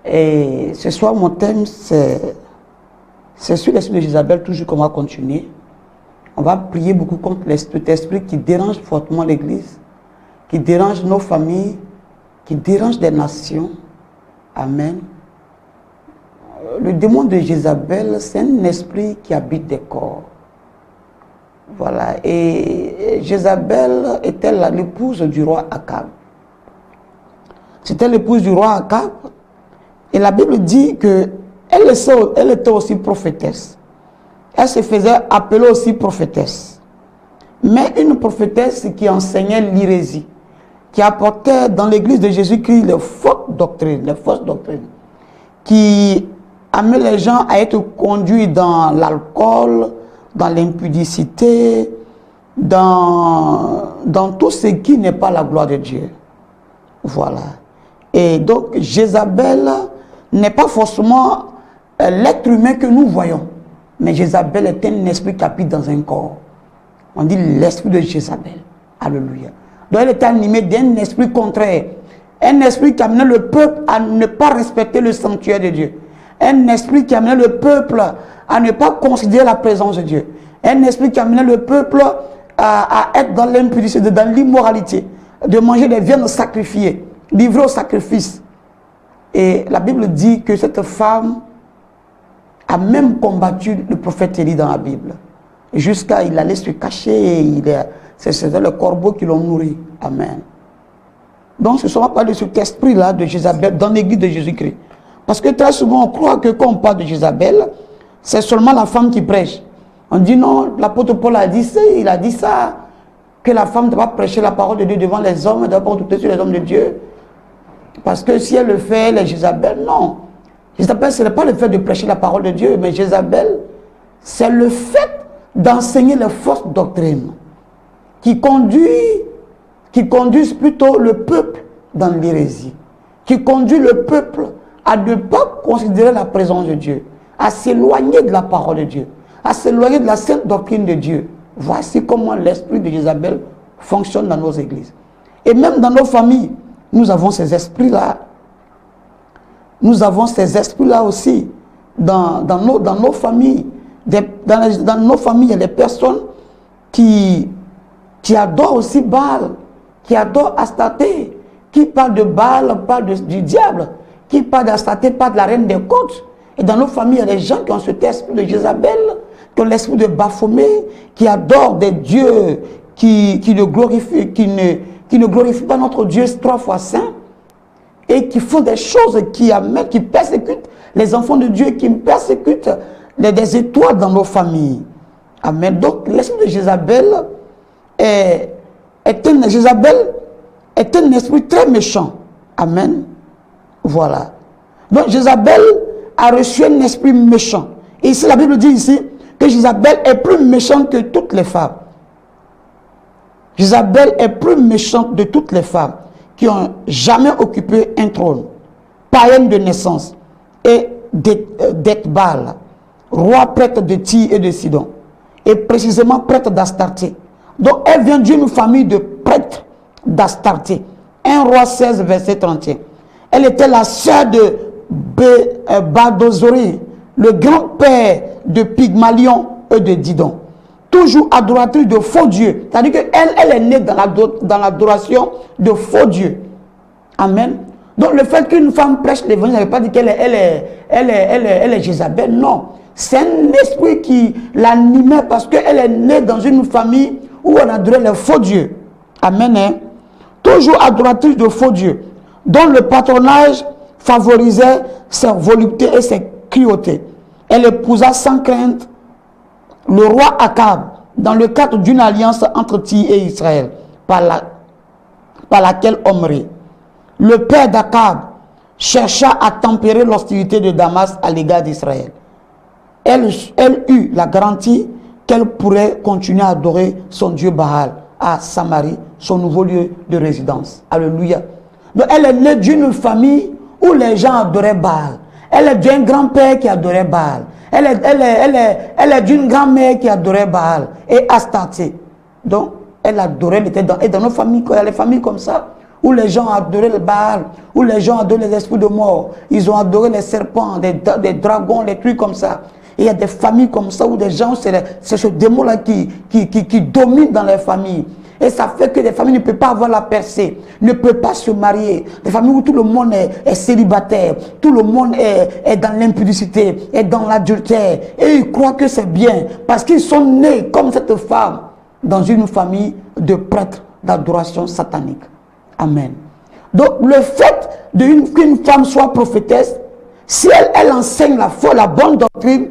Et ce soir, mon thème, c'est sur l'esprit de Jézabel, toujours qu'on va continuer. On va prier beaucoup contre cet esprit qui dérange fortement l'Église, qui dérange nos familles, qui dérange des nations. Amen. Le démon de Jézabel, c'est un esprit qui habite des corps. Voilà. Et Jézabel était l'épouse du roi Akab. C'était l'épouse du roi Akab. Et la Bible dit que elle était aussi prophétesse. Elle se faisait appeler aussi prophétesse. Mais une prophétesse qui enseignait l'hérésie, qui apportait dans l'église de Jésus-Christ les fausses doctrines, qui amenait les gens à être conduits dans l'alcool, dans l'impudicité, dans tout ce qui n'est pas la gloire de Dieu. Voilà. Et donc, Jézabel n'est pas forcément l'être humain que nous voyons. Mais Jézabel est un esprit qui habite dans un corps. On dit l'esprit de Jézabel. Alléluia. Donc elle était animée d'un esprit contraire. Un esprit qui amenait le peuple à ne pas respecter le sanctuaire de Dieu. Un esprit qui amenait le peuple à ne pas considérer la présence de Dieu. Un esprit qui amenait le peuple à être dans l'impudicité, dans l'immoralité, de manger des viandes sacrifiées, livrées au sacrifice. Et la Bible dit que cette femme a même combattu le prophète Élie dans la Bible. Jusqu'à il allait se cacher et c'était le corbeau qui l'ont nourri. Amen. Donc ce ne sera pas de cet esprit-là de Jézabel dans l'église de Jésus-Christ. Parce que très souvent on croit que quand on parle de Jézabel, c'est seulement la femme qui prêche. On dit non, l'apôtre Paul a dit ça, il a dit ça, que la femme ne doit pas prêcher la parole de Dieu devant les hommes, elle ne doit pas compter sur les hommes de Dieu. Parce que si elle le fait, elle est Jézabel. Non. Jézabel, ce n'est pas le fait de prêcher la parole de Dieu, mais Jézabel, c'est le fait d'enseigner les fausses doctrines qui conduisent plutôt le peuple dans l'hérésie, qui conduit le peuple à ne pas considérer la présence de Dieu, à s'éloigner de la parole de Dieu, à s'éloigner de la sainte doctrine de Dieu. Voici comment l'esprit de Jézabel fonctionne dans nos églises. Et même dans nos familles, nous avons ces esprits-là. Nous avons ces esprits-là aussi dans nos familles. Dans nos familles, il y a des personnes qui adorent aussi Baal, qui adorent Astarté, qui parlent de Baal, parlent du diable, qui parlent d'Astarté, parlent de la reine des côtes. Et dans nos familles, il y a des gens qui ont cet esprit de Jézabel, qui ont l'esprit de Baphomet, qui adorent des dieux qui ne glorifient pas notre Dieu 3 fois saint, et qui font des choses qui persécutent les enfants de Dieu, qui persécutent des étoiles dans nos familles. Amen. Donc l'esprit de Jézabel est un esprit très méchant. Amen. Voilà. Donc Jézabel a reçu un esprit méchant. Et ici la Bible dit ici que Jézabel est plus méchante que toutes les femmes. Jézabel est plus méchante de toutes les femmes qui ont jamais occupé un trône, païenne de naissance, et d'Ethbal, roi prêtre de Tyr et de Sidon, et précisément prêtre d'Astarté. Donc elle vient d'une famille de prêtres d'Astarté. 1 Roi 16, verset 31. Elle était la sœur de Badozori, le grand-père de Pygmalion et de Didon. Toujours adoratrice de faux dieux. C'est-à-dire qu'elle est née dans l'adoration de faux dieux. Amen. Donc le fait qu'une femme prêche l'évangile, ça ne veut pas dire qu'elle est Jézabel. Non. C'est un esprit qui l'animait parce qu'elle est née dans une famille où on adorait les faux dieux. Amen. Hein? Toujours adoratrice de faux dieux, dont le patronage favorisait ses voluptés et ses cruautés. Elle épousa sans crainte le roi Akab dans le cadre d'une alliance entre Tyr et Israël, par laquelle Omri, le père d'Akab, chercha à tempérer l'hostilité de Damas à l'égard d'Israël. Elle eut la garantie qu'elle pourrait continuer à adorer son Dieu Baal à Samarie, son nouveau lieu de résidence. Alléluia. Donc elle est née d'une famille où les gens adoraient Baal. Elle est d'un grand-père qui adorait Baal. Elle est d'une grand-mère qui adorait Baal et Astarté. Donc, elle adorait, et dans nos familles, il y a les familles comme ça, où les gens ont adoré le Baal, où les gens ont adoré les esprits de mort, ils ont adoré les serpents, des dragons, les trucs comme ça. Et il y a des familles comme ça où des gens, c'est ce démon-là qui domine dans les familles. Et ça fait que les familles ne peuvent pas avoir la percée, ne peuvent pas se marier. Des familles où tout le monde est célibataire, tout le monde est dans l'impudicité, est dans l'adultère. Et ils croient que c'est bien parce qu'ils sont nés comme cette femme dans une famille de prêtres d'adoration satanique. Amen. Donc le fait qu'une femme soit prophétesse, si elle enseigne la foi, la bonne doctrine,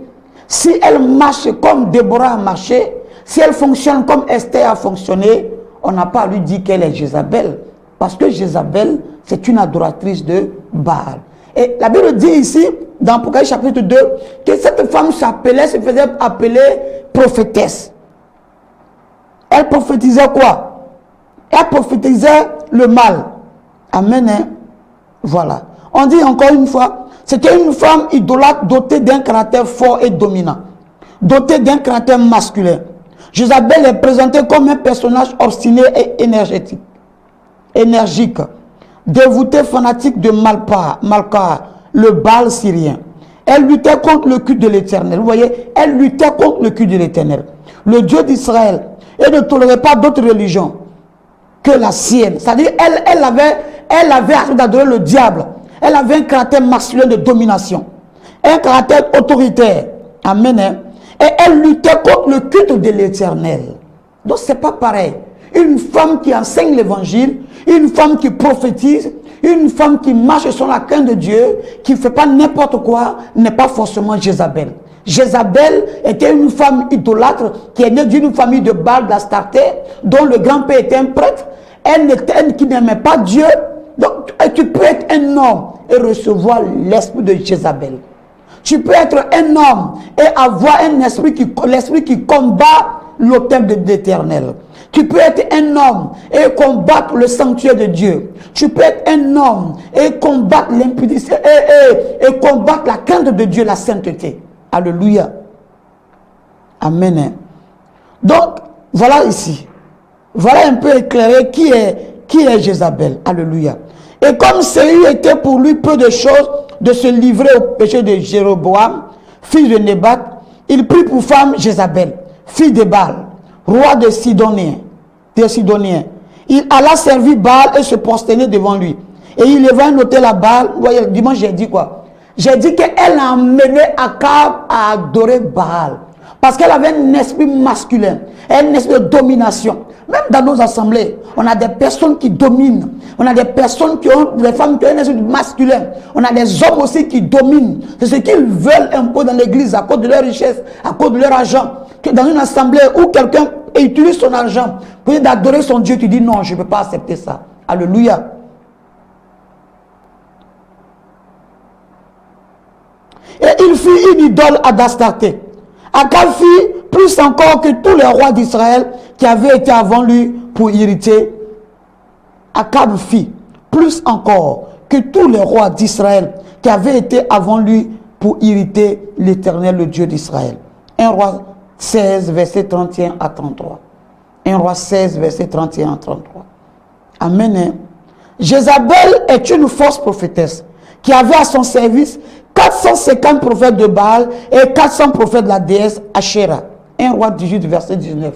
si elle marche comme Déborah a marché, si elle fonctionne comme Esther a fonctionné, on n'a pas à lui dire qu'elle est Jézabel. Parce que Jézabel, c'est une adoratrice de Baal. Et la Bible dit ici, dans Apocalypse chapitre 2, que cette femme se faisait appeler prophétesse. Elle prophétisait quoi? Elle prophétisait le mal. Amen. Hein? Voilà. On dit encore une fois, c'était une femme idolâtre dotée d'un caractère fort et dominant. Dotée d'un caractère masculin. Jézabel est présentée comme un personnage obstiné et énergique, dévouté fanatique de Malka, le Baal syrien. Elle luttait contre le culte de l'Éternel. Vous voyez, elle luttait contre le culte de l'Éternel, le Dieu d'Israël, et ne tolérait pas d'autres religions que la sienne. C'est-à-dire, elle avait à d'adorer le diable. Elle avait un caractère masculin de domination, un caractère autoritaire. Amen. Hein? Et elle luttait contre le culte de l'Éternel. Donc, ce n'est pas pareil. Une femme qui enseigne l'évangile, une femme qui prophétise, une femme qui marche sur la crainte de Dieu, qui ne fait pas n'importe quoi, n'est pas forcément Jézabel. Jézabel était une femme idolâtre qui est née d'une famille de Baal, d'Astarté, dont le grand-père était un prêtre. Elle qui n'aimait pas Dieu. Donc, tu peux être un homme et recevoir l'esprit de Jézabel. Tu peux être un homme et avoir un esprit qui combat l'autel de l'Éternel. Tu peux être un homme et combattre le sanctuaire de Dieu. Tu peux être un homme et combattre l'impudicité et combattre la crainte de Dieu, la sainteté. Alléluia. Amen. Donc, voilà ici. Voilà un peu éclairé qui est Jézabel. Alléluia. Et comme Séhu était pour lui peu de choses de se livrer au péché de Jéroboam, fils de Nébat, il prit pour femme Jézabel, fille de Baal, roi des Sidoniens. Il alla servir Baal et se prosterner devant lui. Et il leva un autel à Baal. Vous voyez, dimanche j'ai dit quoi? J'ai dit qu'elle a amené Akab à adorer Baal. Parce qu'elle avait un esprit masculin, un esprit de domination. Même dans nos assemblées, on a des personnes qui dominent. On a des personnes qui ont, des femmes qui ont un esprit masculin. On a des hommes aussi qui dominent. C'est ce qu'ils veulent un peu dans l'église à cause de leur richesse, à cause de leur argent. Que dans une assemblée où quelqu'un utilise son argent pour adorer son Dieu, tu dis non, je ne peux pas accepter ça. Alléluia. Et il fit une idole à d'Astarté. Akab fit plus encore que tous les rois d'Israël qui avaient été avant lui pour irriter. Akab fit plus encore que tous les rois d'Israël qui avaient été avant lui pour irriter l'Éternel, le Dieu d'Israël. 1 Roi 16, verset 31 à 33. 1 Roi 16, verset 31 à 33. Amen. Jézabel est une fausse prophétesse qui avait à son service 450 prophètes de Baal et 400 prophètes de la déesse Asherah. 1 Roi 18, verset 19.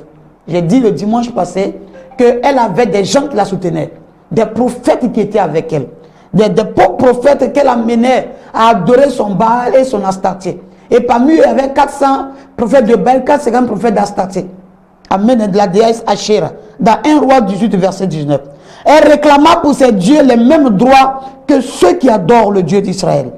J'ai dit le dimanche passé qu'elle avait des gens qui la soutenaient, des prophètes qui étaient avec elle, des pauvres prophètes qu'elle amenait à adorer son Baal et son Astarté. Et parmi eux, il y avait 400 prophètes de Baal, 450 prophètes d'Astarté. Amen, de la déesse Asherah. Dans 1 Roi 18, verset 19. Elle réclama pour ses dieux les mêmes droits que ceux qui adorent le Dieu d'Israël.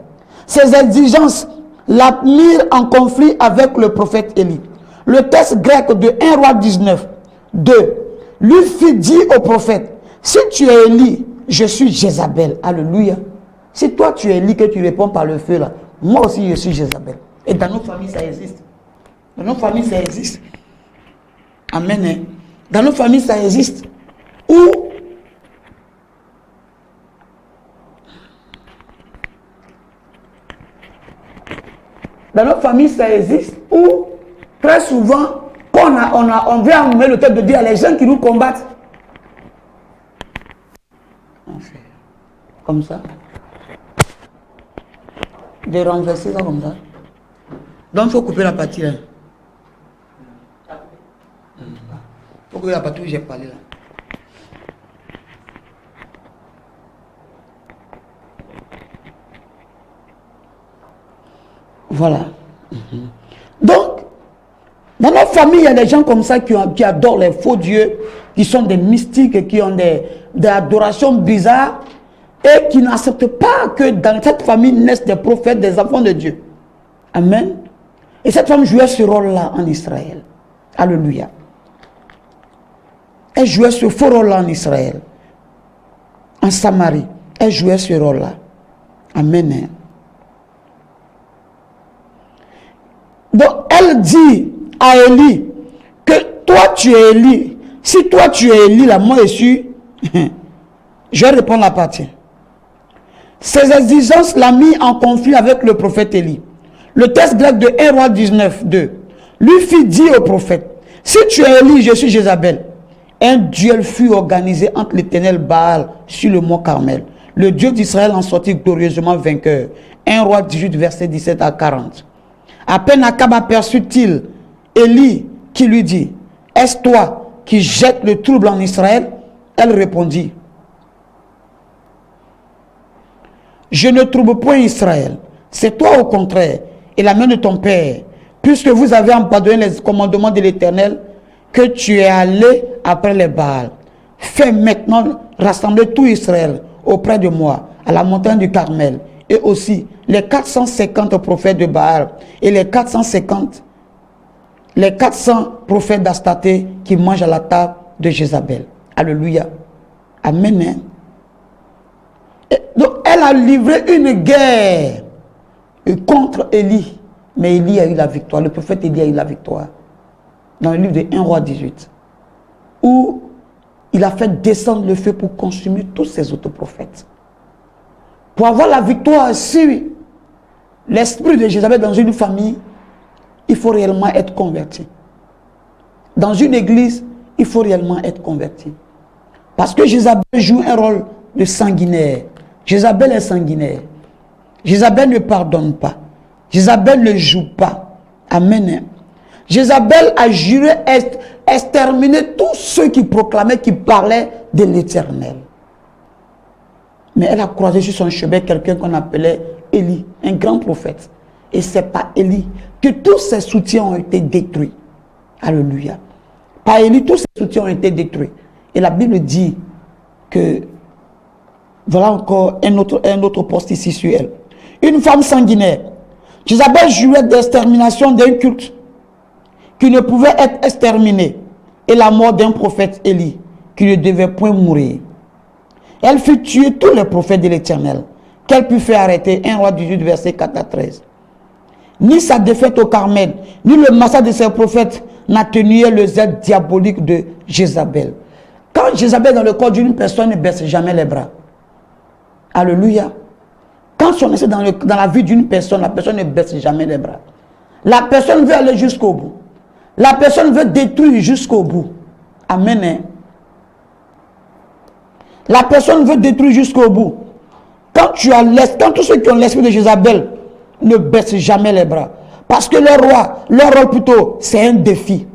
Ces exigences la mirent en conflit avec le prophète Élie. Le texte grec de 1 Roi 19, 2, lui fit dire au prophète, si tu es Élie, je suis Jézabel. Alléluia. Si toi tu es Élie, que tu réponds par le feu là, moi aussi je suis Jézabel. Et dans nos familles ça existe. Dans nos familles ça existe. Amen. Dans nos familles ça existe. Où dans notre famille, ça existe, où très souvent, quand on vient amener le tête de Dieu à les gens qui nous combattent. Comme ça. De renverser ça comme ça. Donc il faut couper la partie là. Il faut couper la partie où j'ai parlé là. Voilà. Donc, dans notre famille, il y a des gens comme ça qui adorent les faux dieux, qui sont des mystiques, qui ont des adorations bizarres et qui n'acceptent pas que dans cette famille naissent des prophètes, des enfants de Dieu. Amen. Et cette femme jouait ce rôle-là en Israël. Alléluia. Elle jouait ce faux rôle-là en Israël. En Samarie, elle jouait ce rôle-là. Amen. Donc, elle dit à Élie que toi tu es Élie. Si toi tu es Élie, là, moi je suis. Je vais répondre la partie. Ces exigences l'ont mis en conflit avec le prophète Élie. Le texte grec de 1 Roi 19, 2 lui fit dire au prophète, si tu es Élie, je suis Jézabel. Un duel fut organisé entre l'Éternel Baal sur le mont Carmel. Le Dieu d'Israël en sortit glorieusement vainqueur. 1 Roi 18, verset 17 à 40. À peine Akab aperçut-il Élie qui lui dit, est-ce toi qui jettes le trouble en Israël? Elle répondit, je ne trouble point Israël, c'est toi au contraire, et la main de ton père, puisque vous avez abandonné les commandements de l'Éternel, que tu es allé après les Baals. Fais maintenant rassembler tout Israël auprès de moi, à la montagne du Carmel, et aussi les 450 prophètes de Baal, et les 400 prophètes d'Astaté qui mangent à la table de Jézabel. Alléluia. Amen. Donc, elle a livré une guerre contre Élie. Mais Élie a eu la victoire. Le prophète Élie a eu la victoire. Dans le livre de 1 Roi 18. Où il a fait descendre le feu pour consumer tous ses autres prophètes. Pour avoir la victoire sur l'esprit de Jézabel dans une famille, il faut réellement être converti. Dans une église, il faut réellement être converti. Parce que Jézabel joue un rôle de sanguinaire. Jézabel est sanguinaire. Jézabel ne pardonne pas. Jézabel ne joue pas. Amen. Jézabel a juré exterminer tous ceux qui proclamaient, qui parlaient de l'Éternel. Mais elle a croisé sur son chemin quelqu'un qu'on appelait Élie, un grand prophète. Et c'est par Élie que tous ses soutiens ont été détruits. Alléluia. Par Élie, tous ses soutiens ont été détruits. Et la Bible dit que, voilà encore un autre poste ici sur elle. Une femme sanguinaire. Jézabel jurait d'extermination d'un culte qui ne pouvait être exterminé. Et la mort d'un prophète Élie qui ne devait point mourir. Elle fit tuer tous les prophètes de l'Éternel, qu'elle put faire arrêter. 1 Roi 18, verset 4 à 13. Ni sa défaite au Carmel, ni le massacre de ses prophètes n'atténuait le zèle diabolique de Jézabel. Quand Jézabel est dans le corps d'une personne, ne baisse jamais les bras. Alléluia. Quand on est dans la vie d'une personne, la personne ne baisse jamais les bras. La personne veut aller jusqu'au bout. La personne veut détruire jusqu'au bout. Amen. La personne veut détruire jusqu'au bout. Quand tous ceux qui ont l'esprit de Jézabel ne baissent jamais les bras. Parce que leur rôle plutôt, c'est un défi.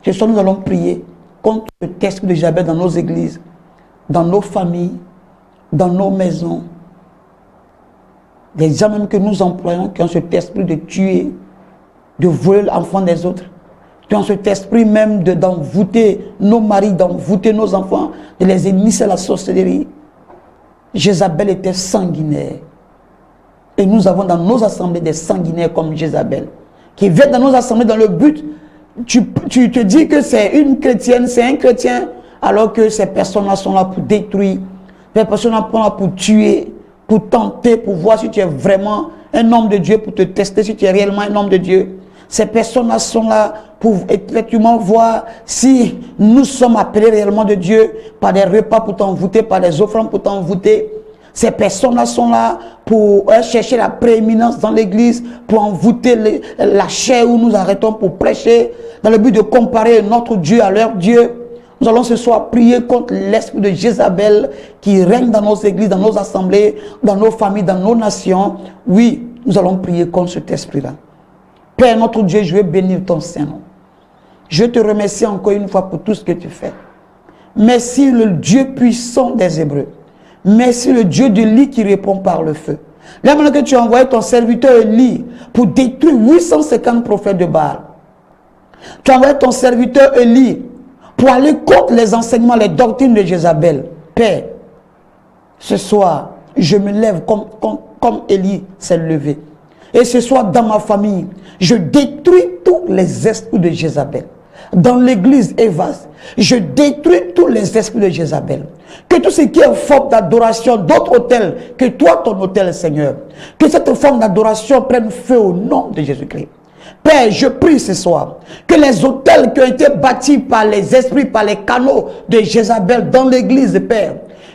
C'est ça que nous allons prier contre cet esprit de Jézabel dans nos églises, dans nos familles, dans nos maisons. Les gens même que nous employons qui ont cet esprit de tuer, de voler l'enfant des autres, qui ont cet esprit même d'envoûter nos maris, d'envoûter nos enfants, de les initier à la sorcellerie. Jézabel était sanguinaire. Et nous avons dans nos assemblées des sanguinaires comme Jézabel, qui viennent dans nos assemblées dans le but, tu te dis que c'est une chrétienne, c'est un chrétien, alors que ces personnes-là sont là pour détruire, ces personnes-là sont là pour tuer, pour tenter, pour voir si tu es vraiment un homme de Dieu, pour te tester si tu es réellement un homme de Dieu. Ces personnes-là sont là pour effectivement voir si nous sommes appelés réellement de Dieu par des repas pour t'envoûter, par des offrandes pour t'envoûter. Ces personnes-là sont là pour chercher la prééminence dans l'église, pour envoûter la chair où nous arrêtons pour prêcher, dans le but de comparer notre Dieu à leur Dieu. Nous allons ce soir prier contre l'esprit de Jézabel qui règne dans nos églises, dans nos assemblées, dans nos familles, dans nos nations. Oui, nous allons prier contre cet esprit-là. Père notre Dieu, je veux bénir ton Saint-Nom. Je te remercie encore une fois pour tout ce que tu fais. Merci le Dieu puissant des Hébreux. Merci le Dieu de Élie qui répond par le feu. Là maintenant que tu as envoyé ton serviteur Élie pour détruire 850 prophètes de Baal. Tu as envoyé ton serviteur Élie pour aller contre les enseignements, les doctrines de Jézabel. Père, ce soir, je me lève comme Élie s'est levé. Et ce soir, dans ma famille, je détruis tous les esprits de Jézabel. Dans l'église Evas, je détruis tous les esprits de Jézabel. Que tout ce qui est forme d'adoration d'autres autels, que toi ton autel Seigneur, que cette forme d'adoration prenne feu au nom de Jésus-Christ. Père, je prie ce soir que les autels qui ont été bâtis par les esprits, par les canaux de Jézabel dans l'église, Père,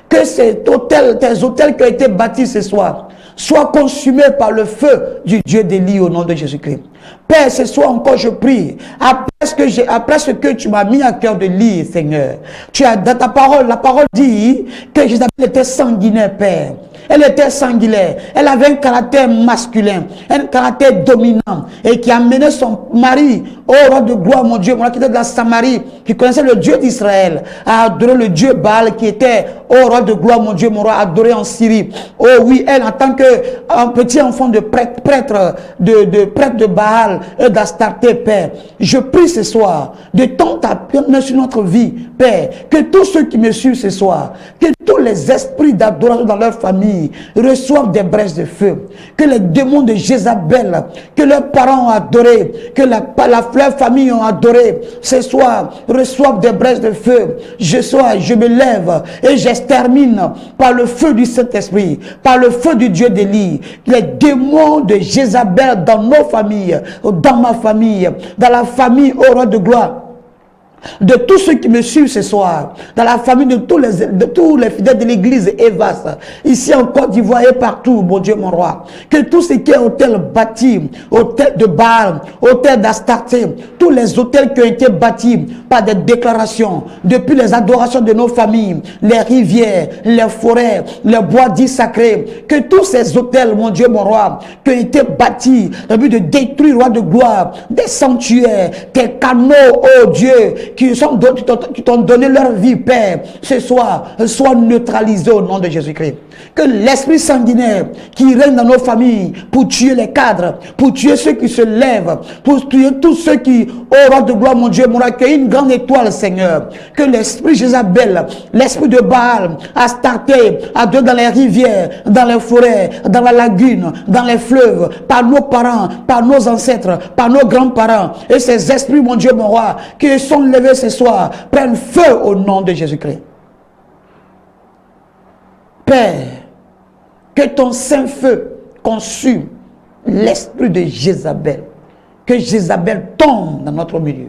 que ces autels, tes autels qui ont été bâtis ce soir, soient consumés par le feu du Dieu d'Élie au nom de Jésus-Christ. Père, ce soir encore je prie, après ce que tu m'as mis à cœur de lire, Seigneur, tu as dans ta parole, la parole dit que Jézabel était sanguinaire, Père. Elle était sanguinaire, elle avait un caractère masculin, un caractère dominant, et qui a mené son mari, au roi de gloire, mon Dieu, qui était de la Samarie, qui connaissait le Dieu d'Israël, à adorer le Dieu Baal, qui était, au roi de gloire, mon Dieu, mon roi, adoré en Syrie. Oh oui, elle, en tant qu'un petit enfant de prêtre de Baal, d'Astarté, Père, je prie ce soir, de ton ta sur notre vie, Père, que tous ceux qui me suivent ce soir, que tous les esprits d'adoration dans leur famille reçoivent des braises de feu, que les démons de Jézabel, que leurs parents ont adoré, que leur famille ont adoré, ce soir reçoivent des braises de feu. Je me lève et j'extermine par le feu du Saint-Esprit, par le feu du Dieu d'Élie, les démons de Jézabel dans nos familles, dans ma famille, dans la famille au roi de gloire, de tous ceux qui me suivent ce soir, dans la famille de tous les fidèles de l'église Evas, ici en Côte d'Ivoire et partout, mon Dieu, mon roi, que tout ce qui est hôtel bâti, hôtel de Baal, hôtel d'Astarté, tous les hôtels qui ont été bâtis par des déclarations, depuis les adorations de nos familles, les rivières, les forêts, les bois dits sacrés, que tous ces hôtels, mon Dieu, mon roi, qui ont été bâtis, dans le but de détruire, roi de gloire, des sanctuaires, des canaux, oh Dieu, qui t'ont donné leur vie, Père, ce soir, soient neutralisés au nom de Jésus-Christ. Que l'esprit sanguinaire qui règne dans nos familles pour tuer les cadres, pour tuer ceux qui se lèvent, pour tuer tous ceux qui, au roi de gloire, mon Dieu, mon accueil, une grande étoile, Seigneur. Que l'esprit Jézabel, l'esprit de Baal, Astarté, adore dans les rivières, dans les forêts, dans la lagune, dans les fleuves, par nos parents, par nos ancêtres, par nos grands-parents, et ces esprits, mon Dieu, mon roi, qui sont levés ce soir, prennent feu au nom de Jésus-Christ. Père, que ton Saint-Feu consume l'esprit de Jézabel. Que Jézabel tombe dans notre milieu.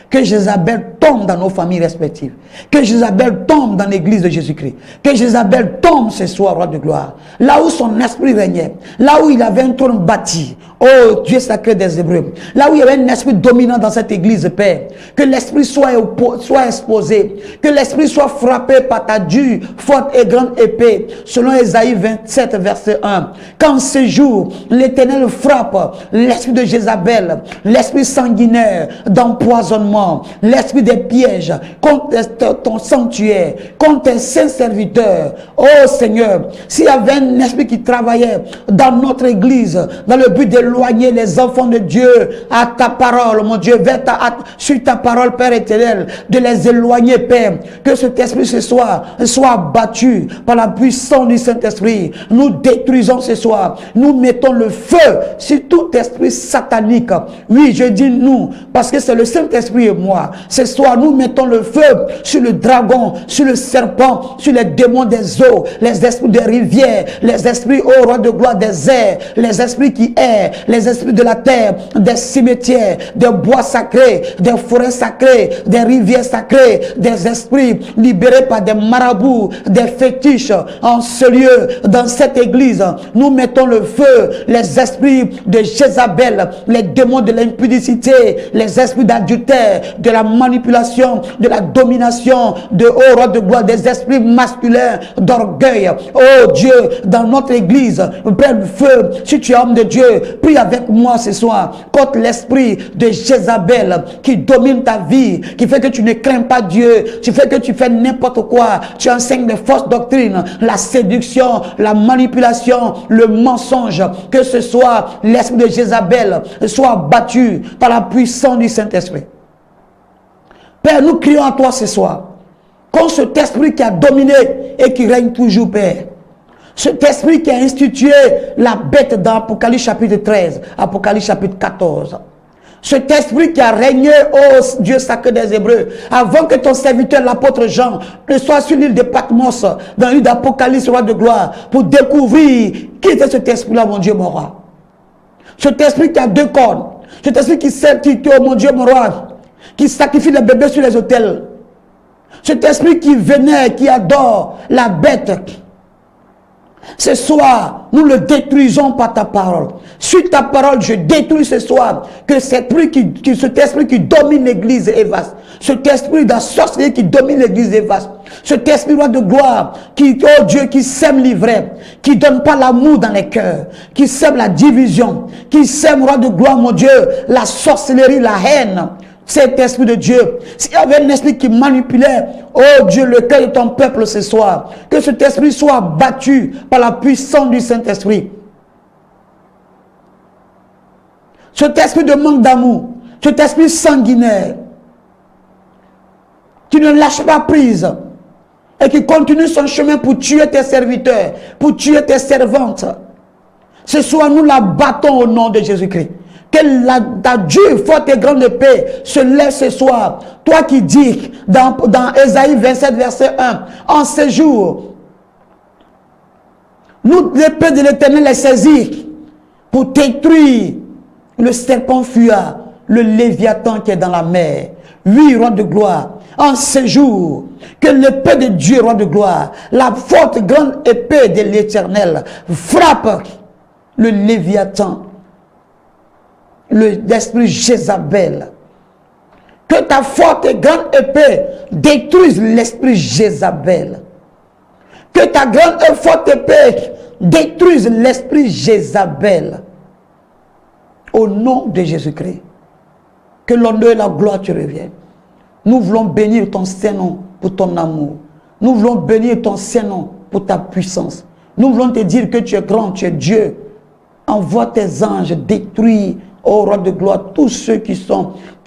Que Jézabel tombe dans nos familles respectives. Que Jézabel tombe dans l'église de Jésus-Christ. Que Jézabel tombe ce soir, roi de gloire. Là où son esprit régnait. Là où il avait un trône bâti. Oh Dieu sacré des Hébreux. Là où il y avait un esprit dominant dans cette église, Père. Que l'esprit soit exposé. Que l'esprit soit frappé par ta dure, forte et grande épée. Selon Ésaïe 27, verset 1. Quand ce jour, l'Éternel frappe l'esprit de Jézabel, l'esprit sanguinaire d'empoisonnement, l'esprit des pièges contre ton sanctuaire, contre tes saints serviteurs. Oh Seigneur, s'il y avait un esprit qui travaillait dans notre église, dans le but d'éloigner les enfants de Dieu à ta parole, mon Dieu, sur ta parole, Père éternel, de les éloigner, Père, que cet esprit ce soir soit battu par la puissance du Saint-Esprit. Nous détruisons ce soir, nous mettons le feu sur tout esprit satanique. Oui, je dis nous, parce que c'est le Saint-Esprit et moi. Ce soir, nous mettons le feu sur le dragon, sur le serpent, sur les démons des eaux, les esprits des rivières, les esprits, ô roi de gloire, des airs, les esprits qui errent, les esprits de la terre, des cimetières, des bois sacrés, des forêts sacrées, des rivières sacrées, des esprits libérés par des marabouts, des fétiches en ce lieu, dans cette église. Nous mettons le feu, les esprits de Jézabel, les démons de l'impudicité, les esprits d'adultère, chair, de la manipulation, de la domination, de oh roi de gloire, des esprits masculins, d'orgueil. Oh Dieu, dans notre église, Père du feu, si tu es homme de Dieu, prie avec moi ce soir contre l'esprit de Jézabel qui domine ta vie, qui fait que tu ne crains pas Dieu, qui fait que tu fais n'importe quoi, tu enseignes des fausses doctrines, la séduction, la manipulation, le mensonge, que ce soit l'esprit de Jézabel soit battu par la puissance du Saint-Esprit. Père, nous crions à toi ce soir, contre cet esprit qui a dominé et qui règne toujours, Père. Cet esprit qui a institué la bête dans Apocalypse chapitre 13, Apocalypse chapitre 14. Cet esprit qui a régné, oh Dieu sacré des Hébreux, avant que ton serviteur, l'apôtre Jean, ne soit sur l'île de Patmos, dans l'île d'Apocalypse, roi de gloire, pour découvrir qui était cet esprit-là, mon Dieu, mon roi. Cet esprit qui a deux cornes, cet esprit qui sert, oh mon Dieu, mon roi, qui sacrifie les bébés sur les autels. Cet esprit qui vénère, qui adore la bête. Ce soir, nous le détruisons par ta parole. Sur ta parole, je détruis ce soir que cet esprit qui domine l'église est vaste. Cet esprit de sorcellerie qui domine l'église est vaste. Cet esprit roi de gloire qui, oh Dieu, qui sème l'ivraie, qui donne pas l'amour dans les cœurs, qui sème la division, qui sème, roi de gloire, mon Dieu, la sorcellerie, la haine. Cet esprit de Dieu, s'il y avait un esprit qui manipulait, oh Dieu, le cœur de ton peuple ce soir, que cet esprit soit battu par la puissance du Saint-Esprit. Cet esprit de manque d'amour, cet esprit sanguinaire, qui ne lâche pas prise et qui continue son chemin pour tuer tes serviteurs, pour tuer tes servantes. Ce soir, nous la battons au nom de Jésus-Christ. Que ta dure, forte et grande épée se lève ce soir. Toi qui dis dans Ésaïe 27, verset 1, en ce jour, nous, l'épée de l'Éternel est saisie pour détruire le serpent fuyard, le léviathan qui est dans la mer. Oui, roi de gloire, en ce jour, que l'épée de Dieu, roi de gloire, la forte grande épée de l'Éternel, frappe le léviathan, l'esprit Jézabel. Que ta forte et grande épée détruise l'esprit Jézabel. Que ta grande et forte épée détruise l'esprit Jézabel. Au nom de Jésus-Christ. Que l'honneur et la gloire te reviennent. Nous voulons bénir ton Saint-Nom pour ton amour. Nous voulons bénir ton Saint-Nom pour ta puissance. Nous voulons te dire que tu es grand, tu es Dieu. Envoie tes anges détruire, oh roi de gloire, tous ceux qui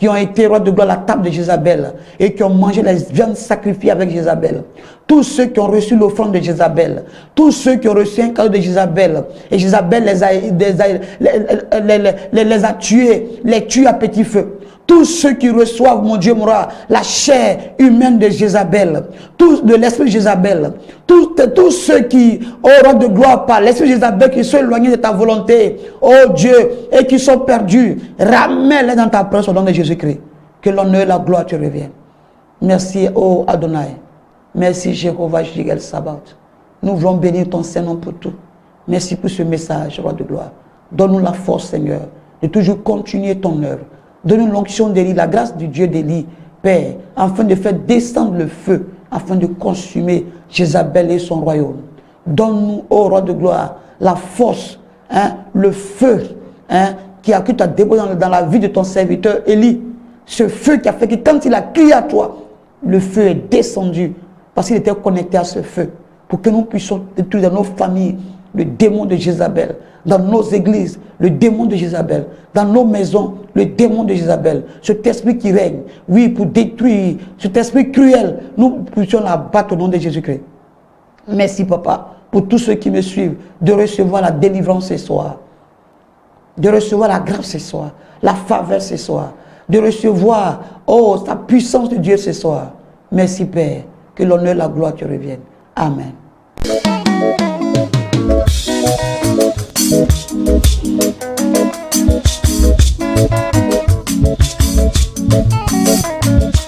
ont été roi de gloire à la table de Jézabel et qui ont mangé les viandes sacrifiées avec Jézabel. Tous ceux qui ont reçu l'offrande de Jézabel. Tous ceux qui ont reçu un cadeau de Jézabel. Et Jézabel les a tués, les tue à petit feu. Tous ceux qui reçoivent, mon Dieu, mon roi, la chair humaine de Jézabel, de l'esprit de Jézabel, tous ceux qui, oh roi de gloire, par l'esprit de Jézabel, qui sont éloignés de ta volonté, oh Dieu, et qui sont perdus, ramène-les dans ta présence au nom de Jésus-Christ. Que l'honneur et la gloire te reviennent. Merci, oh Adonai. Merci, Jéhovah Jireh Sabaoth. Nous voulons bénir ton Saint-Nom pour tout. Merci pour ce message, roi de gloire. Donne-nous la force, Seigneur, de toujours continuer ton œuvre. Donne-nous l'onction d'Élie, la grâce du Dieu d'Élie, Père, afin de faire descendre le feu, afin de consumer Jézabel et son royaume. Donne-nous, ô roi de gloire, la force, le feu qui a déposé dans la vie de ton serviteur Élie. Ce feu qui a fait que quand il a crié à toi, le feu est descendu parce qu'il était connecté à ce feu. Pour que nous puissions détruire dans nos familles le démon de Jézabel, dans nos églises, le démon de Jézabel, dans nos maisons, le démon de Jézabel, cet esprit qui règne, oui, pour détruire cet esprit cruel, nous puissions l'abattre au nom de Jésus-Christ. Merci, Papa, pour tous ceux qui me suivent, de recevoir la délivrance ce soir, de recevoir la grâce ce soir, la faveur ce soir, de recevoir, oh, ta puissance de Dieu ce soir. Merci, Père, que l'honneur et la gloire te reviennent. Amen. Thank you.